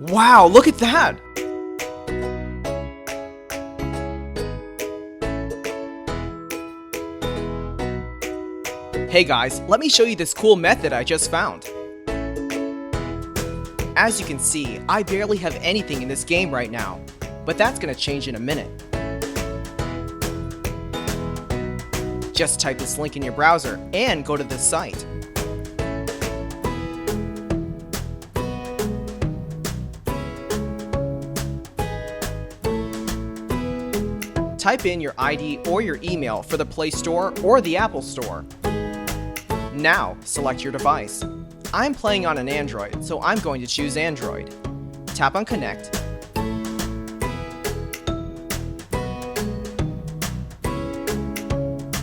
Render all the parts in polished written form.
Wow, look at that! Hey guys, let me show you this cool method I just found. As you can see, I barely have anything in this game right now, but that's gonna change in a minute. Just type this link in your browser and go to this site. Type in your ID or your email for the Play Store or the Apple Store. Now, select your device. I'm playing on an Android, so I'm going to choose Android. Tap on Connect.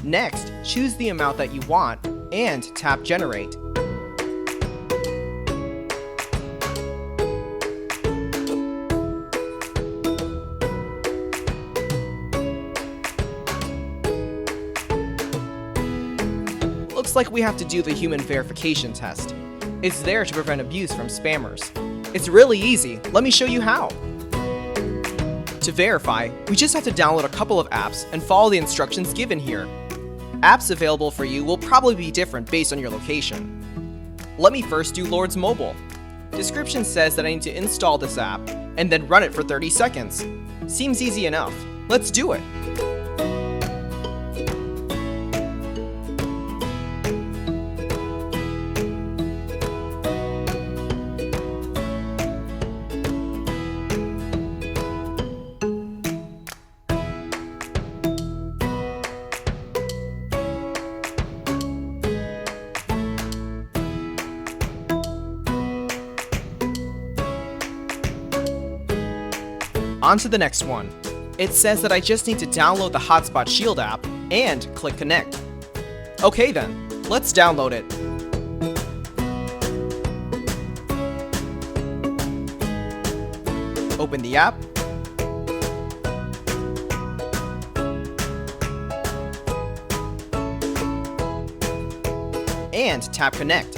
Next, choose the amount that you want and tap Generate. Looks like we have to do the human verification test. It's there to prevent abuse from spammers. It's really easy. Let me show you how. To verify, we just have to download a couple of apps and follow the instructions given here. Apps available for you will probably be different based on your location. Let me first do Lord's Mobile. Description says that I need to install this app and then run it for 30 seconds. Seems easy enough. Let's do it. On to the next one. It says that I just need to download the Hotspot Shield app and click Connect. Okay then, let's download it. Open the app. And tap Connect.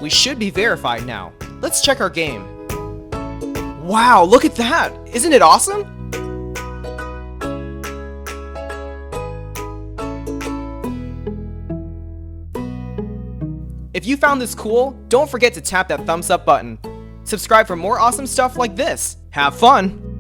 We should be verified now. Let's check our game. Wow, look at that! Isn't it awesome? If you found this cool, don't forget to tap that thumbs up button. Subscribe for more awesome stuff like this. Have fun!